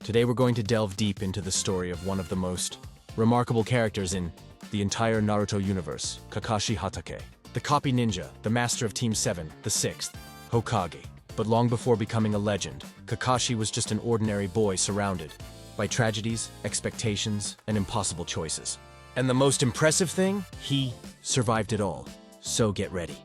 Today we're going to delve deep into the story of one of the most remarkable characters in the entire Naruto universe, Kakashi Hatake, the Copy Ninja, the master of Team 7, the Sixth Hokage. But long before becoming a legend, Kakashi was just an ordinary boy surrounded by tragedies, expectations, and impossible choices. And the most impressive thing? He survived it all. So get ready,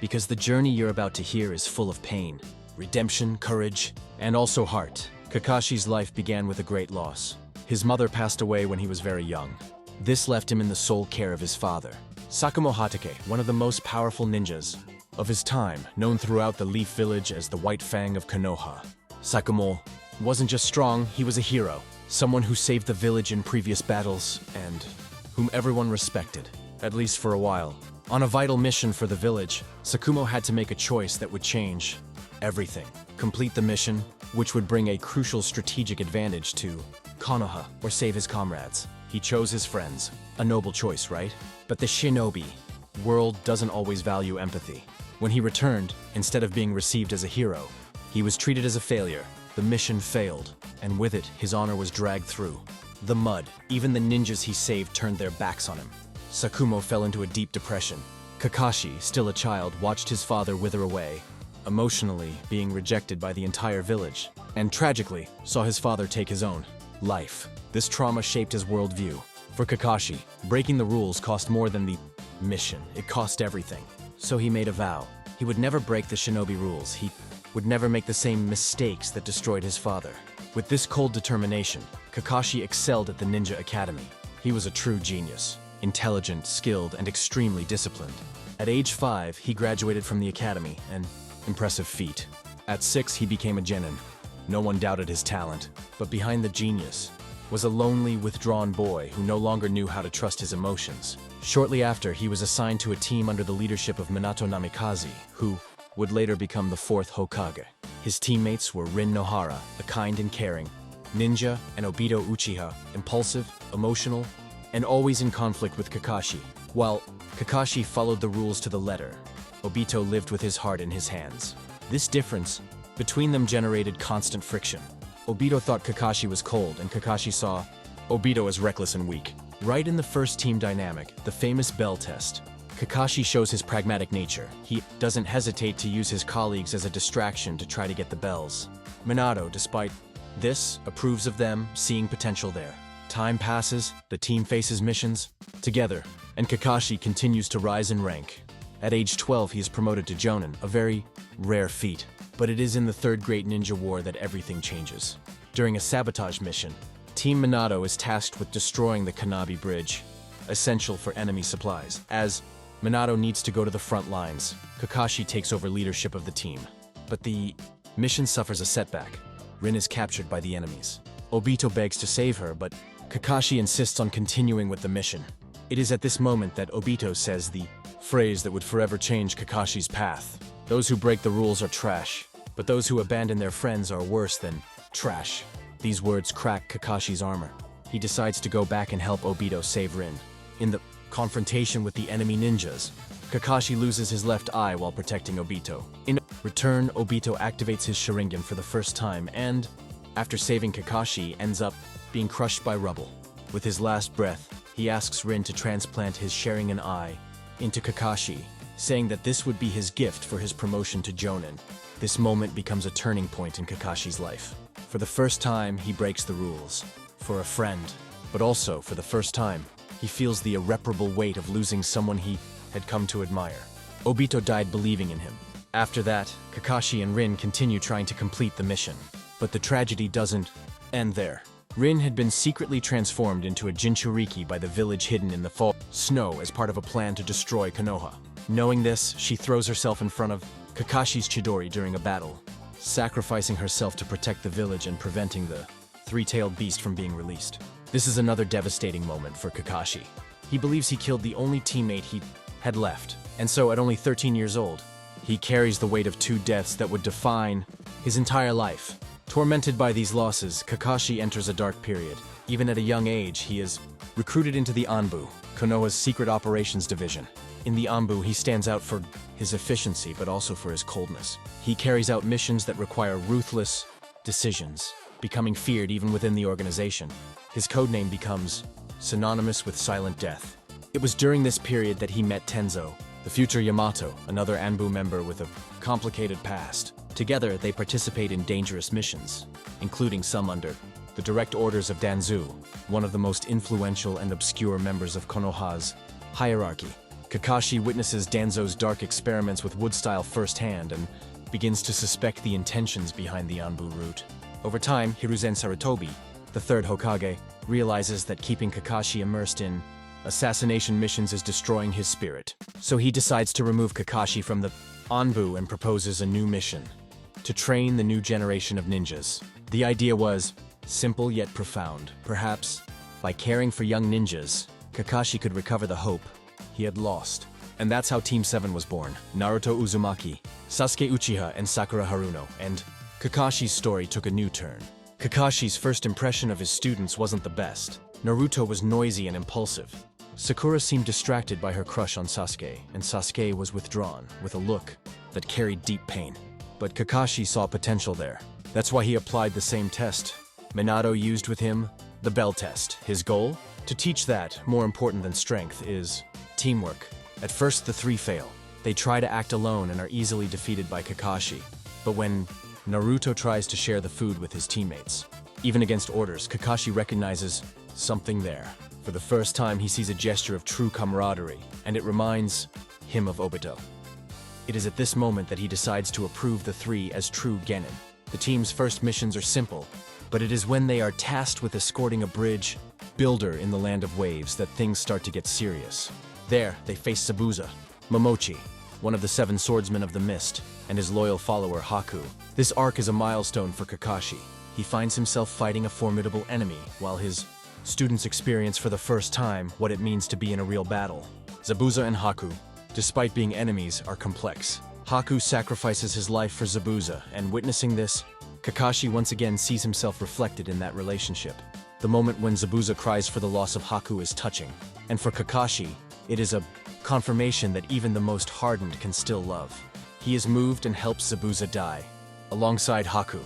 because the journey you're about to hear is full of pain, redemption, courage, and also heart. Kakashi's life began with a great loss. His mother passed away when he was very young. This left him in the sole care of his father, Sakumo Hatake, one of the most powerful ninjas of his time, known throughout the Leaf Village as the White Fang of Konoha. Sakumo wasn't just strong, he was a hero, someone who saved the village in previous battles and whom everyone respected, at least for a while. On a vital mission for the village, Sakumo had to make a choice that would change everything. Complete the mission, which would bring a crucial strategic advantage to Konoha, or save his comrades. He chose his friends. A noble choice, right? But the shinobi world doesn't always value empathy. When he returned, instead of being received as a hero, he was treated as a failure. The mission failed, and with it, his honor was dragged through the mud. Even the ninjas he saved turned their backs on him. Sakumo fell into a deep depression. Kakashi, still a child, watched his father wither away, emotionally being rejected by the entire village, and tragically saw his father take his own life. This trauma shaped his worldview. For Kakashi, breaking the rules cost more than the mission. It cost everything. So he made a vow. He would never break the shinobi rules. He would never make the same mistakes that destroyed his father. With this cold determination, Kakashi excelled at the Ninja Academy. He was a true genius, intelligent, skilled, and extremely disciplined. At age 5, he graduated from the academy, an impressive feat. At 6, he became a genin. No one doubted his talent, but behind the genius was a lonely, withdrawn boy who no longer knew how to trust his emotions. Shortly after, he was assigned to a team under the leadership of Minato Namikaze, who would later become the 4th Hokage. His teammates were Rin Nohara, a kind and caring ninja, and Obito Uchiha, impulsive, emotional, and always in conflict with Kakashi. While Kakashi followed the rules to the letter, Obito lived with his heart in his hands. This difference between them generated constant friction. Obito thought Kakashi was cold, and Kakashi saw Obito as reckless and weak. Right in the first team dynamic, the famous bell test, Kakashi shows his pragmatic nature. He doesn't hesitate to use his colleagues as a distraction to try to get the bells. Minato, despite this, approves of them, seeing potential there. Time passes, the team faces missions together, and Kakashi continues to rise in rank. At age 12, he is promoted to Jonin, a very rare feat. But it is in the Third Great Ninja War that everything changes. During a sabotage mission, Team Minato is tasked with destroying the Kanabi Bridge, essential for enemy supplies. As Minato needs to go to the front lines, Kakashi takes over leadership of the team. But the mission suffers a setback. Rin is captured by the enemies. Obito begs to save her, but Kakashi insists on continuing with the mission. It is at this moment that Obito says the phrase that would forever change Kakashi's path. Those who break the rules are trash, but those who abandon their friends are worse than trash. These words crack Kakashi's armor. He decides to go back and help Obito save Rin. In the confrontation with the enemy ninjas, Kakashi loses his left eye while protecting Obito. In return, Obito activates his Sharingan for the first time and, after saving Kakashi, ends up being crushed by rubble. With his last breath, he asks Rin to transplant his Sharingan eye into Kakashi, saying that this would be his gift for his promotion to Jonin. This moment becomes a turning point in Kakashi's life. For the first time, he breaks the rules. For a friend, but also, for the first time, he feels the irreparable weight of losing someone he had come to admire. Obito died believing in him. After that, Kakashi and Rin continue trying to complete the mission. But the tragedy doesn't end there. Rin had been secretly transformed into a Jinchuriki by the village hidden in the fall snow as part of a plan to destroy Konoha. Knowing this, she throws herself in front of Kakashi's Chidori during a battle, sacrificing herself to protect the village and preventing the three-tailed beast from being released. This is another devastating moment for Kakashi. He believes he killed the only teammate he had left, and so at only 13 years old, he carries the weight of 2 deaths that would define his entire life. Tormented by these losses, Kakashi enters a dark period. Even at a young age, he is recruited into the Anbu, Konoha's secret operations division. In the Anbu, he stands out for his efficiency, but also for his coldness. He carries out missions that require ruthless decisions, becoming feared even within the organization. His codename becomes synonymous with silent death. It was during this period that he met Tenzo, the future Yamato, another Anbu member with a complicated past. Together, they participate in dangerous missions, including some under the direct orders of Danzu, one of the most influential and obscure members of Konoha's hierarchy. Kakashi witnesses Danzo's dark experiments with wood style firsthand and begins to suspect the intentions behind the Anbu route. Over time, Hiruzen Sarutobi, the third Hokage, realizes that keeping Kakashi immersed in assassination missions is destroying his spirit. So he decides to remove Kakashi from the Anbu and proposes a new mission: to train the new generation of ninjas. The idea was simple yet profound. Perhaps, by caring for young ninjas, Kakashi could recover the hope he had lost. And that's how Team 7 was born. Naruto Uzumaki, Sasuke Uchiha, and Sakura Haruno. And Kakashi's story took a new turn. Kakashi's first impression of his students wasn't the best. Naruto was noisy and impulsive. Sakura seemed distracted by her crush on Sasuke, and Sasuke was withdrawn, with a look that carried deep pain. But Kakashi saw potential there. That's why he applied the same test Minato used with him, the Bell test. His goal? To teach that, more important than strength, is teamwork. At first, the three fail. They try to act alone and are easily defeated by Kakashi. But when Naruto tries to share the food with his teammates, even against orders, Kakashi recognizes something there. For the first time, he sees a gesture of true camaraderie, and it reminds him of Obito. It is at this moment that he decides to approve the three as true genin. The team's first missions are simple, but it is when they are tasked with escorting a bridge builder in the Land of Waves that things start to get serious. There, they face Zabuza, Momochi, one of the 7 swordsmen of the Mist, and his loyal follower Haku. This arc is a milestone for Kakashi. He finds himself fighting a formidable enemy, while his students experience for the first time what it means to be in a real battle. Zabuza and Haku, despite being enemies, are complex. Haku sacrifices his life for Zabuza, and witnessing this, Kakashi once again sees himself reflected in that relationship. The moment when Zabuza cries for the loss of Haku is touching, and for Kakashi, it is a confirmation that even the most hardened can still love. He is moved and helps Zabuza die, alongside Haku.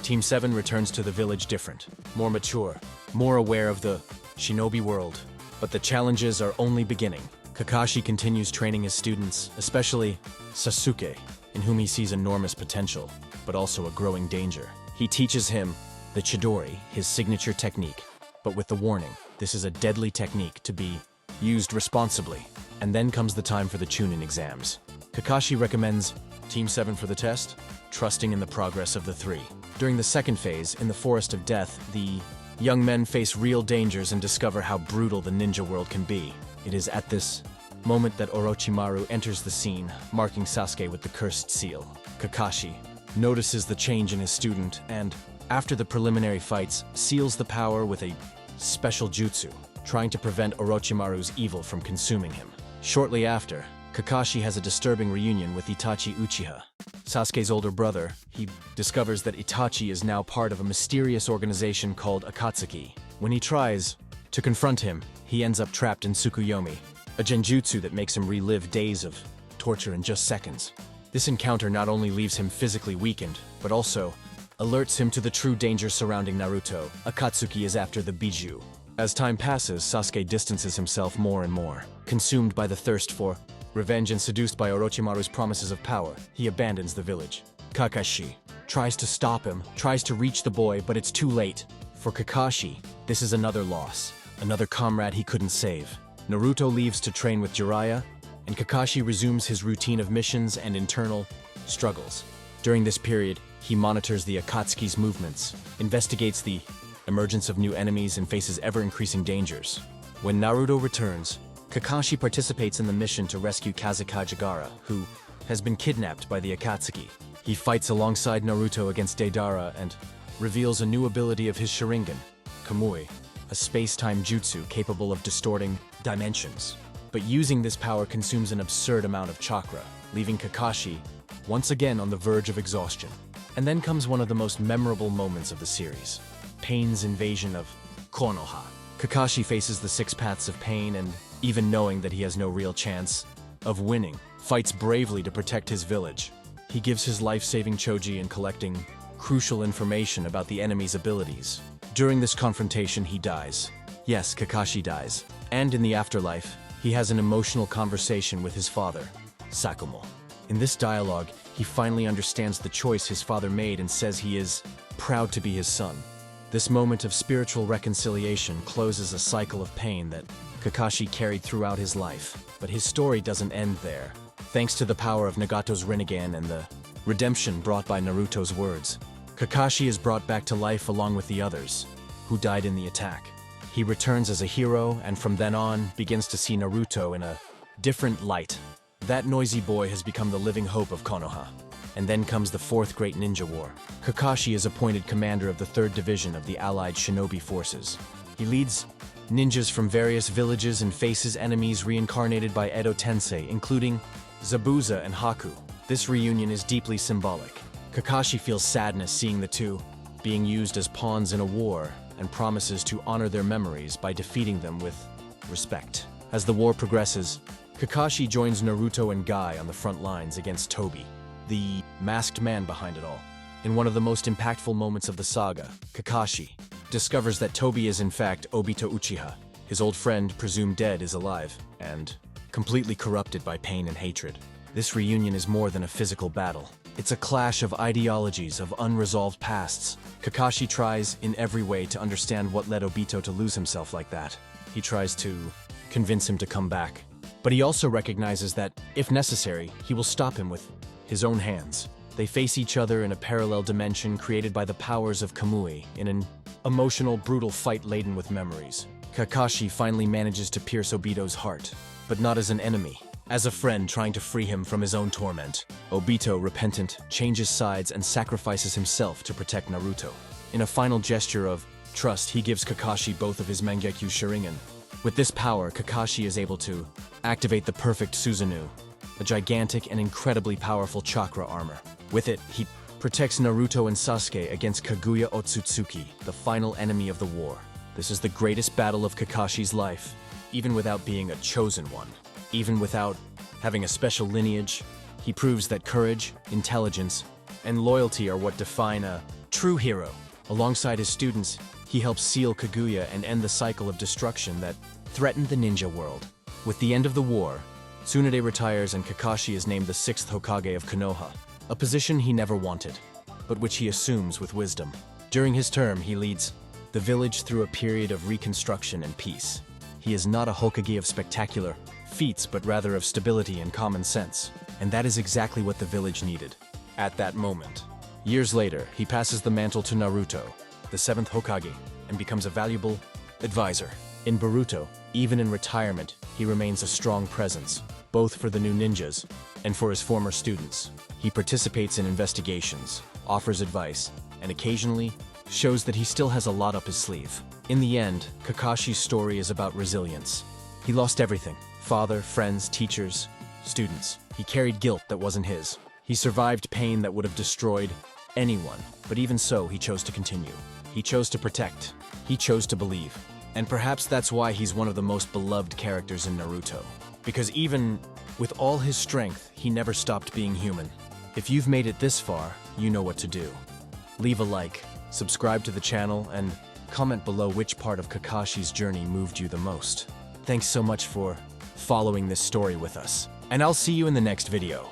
Team 7 returns to the village different, more mature, more aware of the shinobi world. But the challenges are only beginning. Kakashi continues training his students, especially Sasuke, in whom he sees enormous potential, but also a growing danger. He teaches him the Chidori, his signature technique, but with the warning, this is a deadly technique to be used responsibly. And then comes the time for the Chunin exams. Kakashi recommends Team 7 for the test, trusting in the progress of the three. During the second phase, in the Forest of Death, the young men face real dangers and discover how brutal the ninja world can be. It is at this moment that Orochimaru enters the scene, marking Sasuke with the cursed seal. Kakashi notices the change in his student and, after the preliminary fights, seals the power with a special jutsu, trying to prevent Orochimaru's evil from consuming him. Shortly after, Kakashi has a disturbing reunion with Itachi Uchiha, Sasuke's older brother. He discovers that Itachi is now part of a mysterious organization called Akatsuki. When he tries to confront him, he ends up trapped in Tsukuyomi, a genjutsu that makes him relive days of torture in just seconds. This encounter not only leaves him physically weakened, but also alerts him to the true danger surrounding Naruto. Akatsuki is after the Biju. As time passes, Sasuke distances himself more and more. Consumed by the thirst for revenge and seduced by Orochimaru's promises of power, he abandons the village. Kakashi tries to stop him, tries to reach the boy, but it's too late. For Kakashi, this is another loss, another comrade he couldn't save. Naruto leaves to train with Jiraiya, and Kakashi resumes his routine of missions and internal struggles. During this period, he monitors the Akatsuki's movements, investigates the emergence of new enemies, and faces ever-increasing dangers. When Naruto returns, Kakashi participates in the mission to rescue Kazuka Jigara, who has been kidnapped by the Akatsuki. He fights alongside Naruto against Deidara and reveals a new ability of his Sharingan, Kamui, a space-time jutsu capable of distorting dimensions. But using this power consumes an absurd amount of chakra, leaving Kakashi once again on the verge of exhaustion. And then comes one of the most memorable moments of the series: Pain's invasion of Konoha. Kakashi faces the 6 paths of pain and, even knowing that he has no real chance of winning, fights bravely to protect his village. He gives his life saving Choji and collecting crucial information about the enemy's abilities. During this confrontation, he dies. Yes, Kakashi dies. And in the afterlife, he has an emotional conversation with his father, Sakumo. In this dialogue, he finally understands the choice his father made and says he is proud to be his son. This moment of spiritual reconciliation closes a cycle of pain that Kakashi carried throughout his life. But his story doesn't end there. Thanks to the power of Nagato's Rinnegan and the redemption brought by Naruto's words, Kakashi is brought back to life along with the others who died in the attack. He returns as a hero and from then on begins to see Naruto in a different light. That noisy boy has become the living hope of Konoha. And then comes the Fourth Great Ninja War. Kakashi is appointed commander of the 3rd Division of the Allied Shinobi Forces. He leads ninjas from various villages and faces enemies reincarnated by Edo Tensei, including Zabuza and Haku. This reunion is deeply symbolic. Kakashi feels sadness seeing the two being used as pawns in a war and promises to honor their memories by defeating them with respect. As the war progresses, Kakashi joins Naruto and Guy on the front lines against Tobi, the masked man behind it all. In one of the most impactful moments of the saga, Kakashi discovers that Tobi is in fact Obito Uchiha. His old friend, presumed dead, is alive and completely corrupted by pain and hatred. This reunion is more than a physical battle. It's a clash of ideologies, of unresolved pasts. Kakashi tries in every way to understand what led Obito to lose himself like that. He tries to convince him to come back. But he also recognizes that, if necessary, he will stop him with his own hands. They face each other in a parallel dimension created by the powers of Kamui, in an emotional, brutal fight laden with memories. Kakashi finally manages to pierce Obito's heart, but not as an enemy. As a friend trying to free him from his own torment. Obito, repentant, changes sides and sacrifices himself to protect Naruto. In a final gesture of trust, he gives Kakashi both of his Mangekyu Sharingan. With this power, Kakashi is able to activate the perfect Susanoo, a gigantic and incredibly powerful chakra armor. With it, he protects Naruto and Sasuke against Kaguya Otsutsuki, the final enemy of the war. This is the greatest battle of Kakashi's life, even without being a chosen one. Even without having a special lineage, he proves that courage, intelligence, and loyalty are what define a true hero. Alongside his students, he helps seal Kaguya and end the cycle of destruction that threatened the ninja world. With the end of the war, Tsunade retires and Kakashi is named the Sixth Hokage of Konoha, a position he never wanted, but which he assumes with wisdom. During his term, he leads the village through a period of reconstruction and peace. He is not a Hokage of spectacular feats, but rather of stability and common sense. And that is exactly what the village needed at that moment. Years later, he passes the mantle to Naruto, the 7th Hokage, and becomes a valuable advisor. In Boruto, even in retirement, he remains a strong presence, both for the new ninjas and for his former students. He participates in investigations, offers advice, and occasionally shows that he still has a lot up his sleeve. In the end, Kakashi's story is about resilience. He lost everything: father, friends, teachers, students. He carried guilt that wasn't his. He survived pain that would have destroyed anyone, but even so, he chose to continue. He chose to protect. He chose to believe. And perhaps that's why he's one of the most beloved characters in Naruto. Because even with all his strength, he never stopped being human. If you've made it this far, you know what to do. Leave a like, subscribe to the channel, and comment below which part of Kakashi's journey moved you the most. Thanks so much for following this story with us, and I'll see you in the next video.